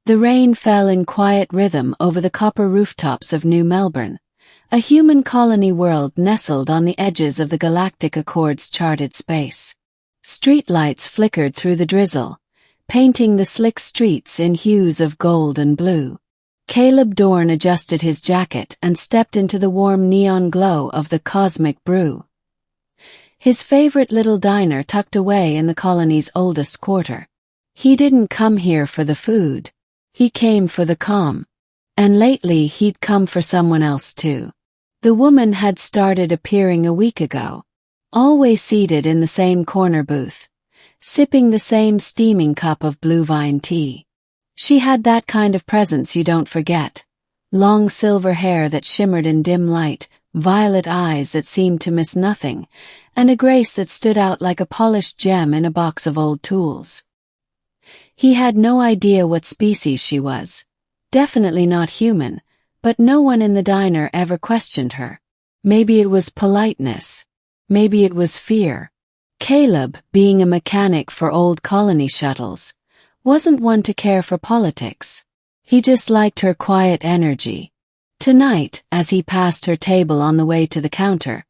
The rain fell in quiet rhythm over the copper rooftops of New Melbourne, a human colony world nestled on the edges of the Galactic Accord's charted space. Streetlights flickered through the drizzle, painting the slick streets in hues of gold and blue. Caleb Dorn adjusted his jacket and stepped into the warm neon glow of the Cosmic Brew, his favorite little diner tucked away in the colony's oldest quarter. He didn't come here for the food. He came for the calm. And lately he'd come for someone else too. The woman had started appearing a week ago, always seated in the same corner booth, sipping the same steaming cup of blue vine tea. She had that kind of presence you don't forget. Long silver hair that shimmered in dim light, violet eyes that seemed to miss nothing, and a grace that stood out like a polished gem in a box of old tools. He had no idea what species she was. Definitely not human, but no one in the diner ever questioned her. Maybe it was politeness. Maybe it was fear. Caleb, being a mechanic for old colony shuttles, wasn't one to care for politics. He just liked her quiet energy. Tonight, as he passed her table on the way to the counter,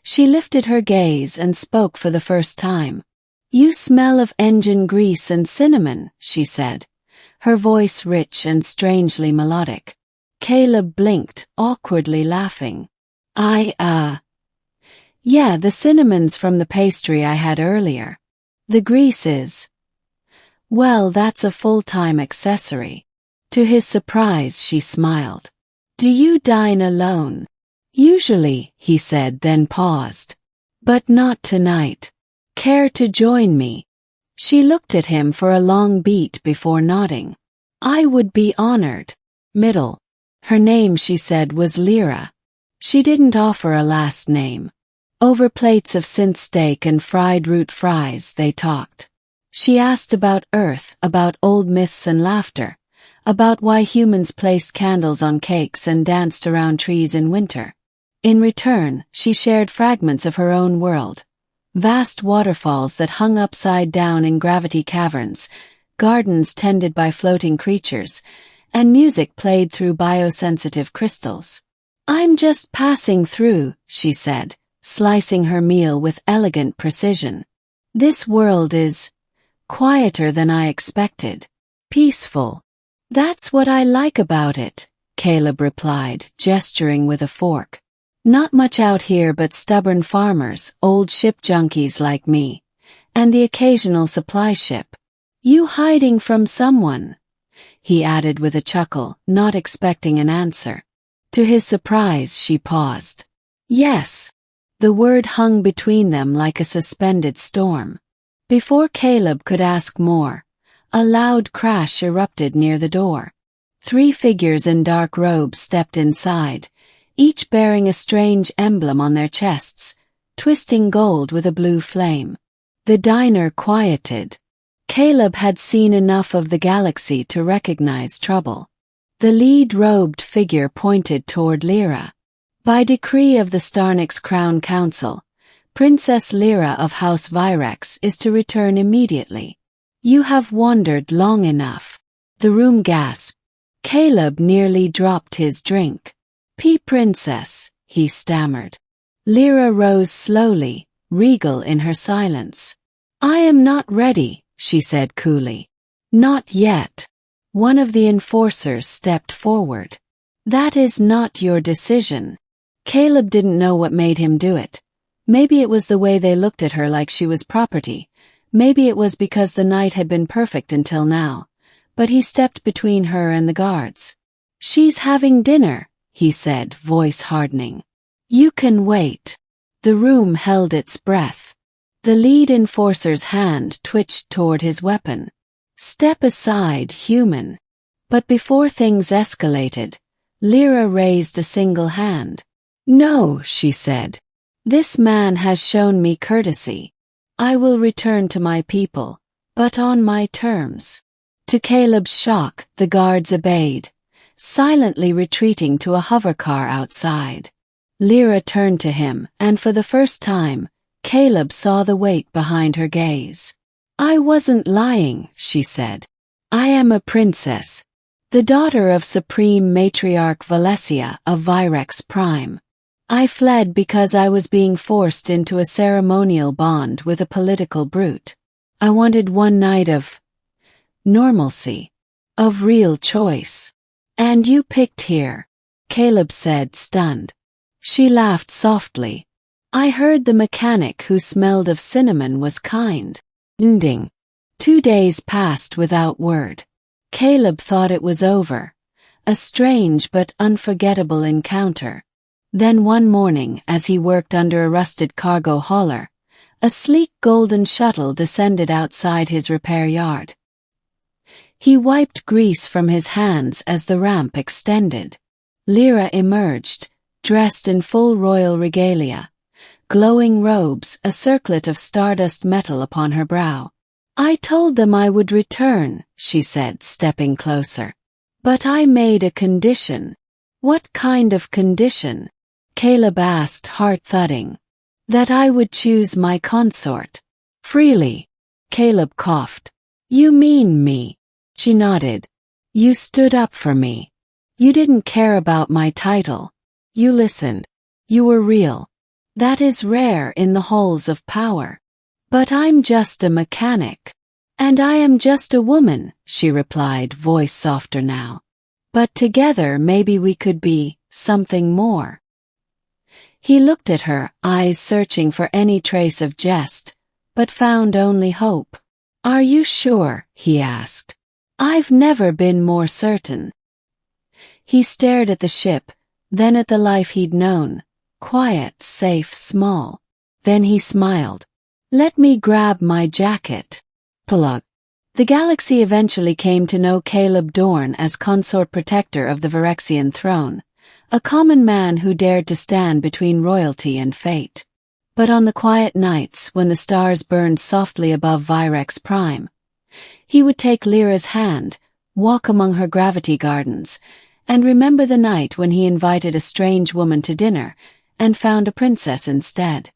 she lifted her gaze and spoke for the first time. "You smell of engine grease and cinnamon," she said, her voice rich and strangely melodic. Caleb blinked, awkwardly laughing. Yeah, the cinnamon's from the pastry I had earlier. The grease is... Well, that's a full-time accessory." To his surprise, she smiled. "Do you dine alone?" "Usually," he said, then paused. "But not tonight. Care to join me?" She looked at him for a long beat before nodding. "I would be honored." Middle. Her name, she said, was Lyra. She didn't offer a last name. Over plates of synth steak and fried root fries they talked. She asked about Earth, about old myths and laughter, about why humans placed candles on cakes and danced around trees in winter. In return, she shared fragments of her own world. Vast waterfalls that hung upside down in gravity caverns, gardens tended by floating creatures, and music played through biosensitive crystals. "I'm just passing through," she said, slicing her meal with elegant precision. "This world is quieter than I expected. Peaceful. That's what I like about it," Caleb replied, gesturing with a fork. "Not much out here but stubborn farmers, old ship junkies like me, and the occasional supply ship." "You hiding from someone?" he added with a chuckle, not expecting an answer. To his surprise, she paused. "Yes." The word hung between them like a suspended storm. Before Caleb could ask more, a loud crash erupted near the door. 3 figures in dark robes stepped inside, each bearing a strange emblem on their chests, twisting gold with a blue flame. The diner quieted. Caleb had seen enough of the galaxy to recognize trouble. The lead-robed figure pointed toward Lyra. "By decree of the Starnix Crown Council, Princess Lyra of House Virex is to return immediately. You have wandered long enough." The room gasped. Caleb nearly dropped his drink. "Princess," he stammered. Lyra rose slowly, regal in her silence. "I am not ready," she said coolly. "Not yet." One of the enforcers stepped forward. "That is not your decision." Caleb didn't know what made him do it. Maybe it was the way they looked at her like she was property. Maybe it was because the night had been perfect until now. But he stepped between her and the guards. "She's having dinner," he said, voice hardening. "You can wait." The room held its breath. The lead enforcer's hand twitched toward his weapon. "Step aside, human." But before things escalated, Lyra raised a single hand. "No," she said. "This man has shown me courtesy. I will return to my people, but on my terms." To Caleb's shock, the guards obeyed, silently retreating to a hovercar outside. Lyra turned to him, and for the first time, Caleb saw the weight behind her gaze. "I wasn't lying," she said. "I am a princess. the daughter of Supreme Matriarch Valesia of Virex Prime. I fled because I was being forced into a ceremonial bond with a political brute. I wanted one night of normalcy, of real choice. And you picked here, Caleb said, stunned. She laughed softly. I heard the mechanic who smelled of cinnamon was kind. Ending. 2 days passed without word. Caleb thought it was over. A strange but unforgettable encounter. Then one morning, as he worked under a rusted cargo hauler, a sleek golden shuttle descended outside his repair yard. He wiped grease from his hands as the ramp extended. Lyra emerged, dressed in full royal regalia. Glowing robes, a circlet of stardust metal upon her brow. I told them I would return, she said, stepping closer. But I made a condition. What kind of condition? Caleb asked, heart thudding. That I would choose my consort. Freely. Caleb coughed. You mean me? She nodded. You stood up for me. You didn't care about my title. You listened. You were real. That is rare in the halls of power. But I'm just a mechanic. And I am just a woman, she replied, voice softer now. But together maybe we could be something more. He looked at her, eyes searching for any trace of jest, but found only hope. Are you sure? He asked. I've never been more certain. He stared at the ship, then at the life he'd known. Quiet, safe, small. Then he smiled. Let me grab my jacket. Plug. The galaxy eventually came to know Caleb Dorn as consort protector of the Virexian throne, a common man who dared to stand between royalty and fate. But on the quiet nights when the stars burned softly above Virex Prime, he would take Lyra's hand, walk among her gravity gardens, and remember the night when he invited a strange woman to dinner and found a princess instead.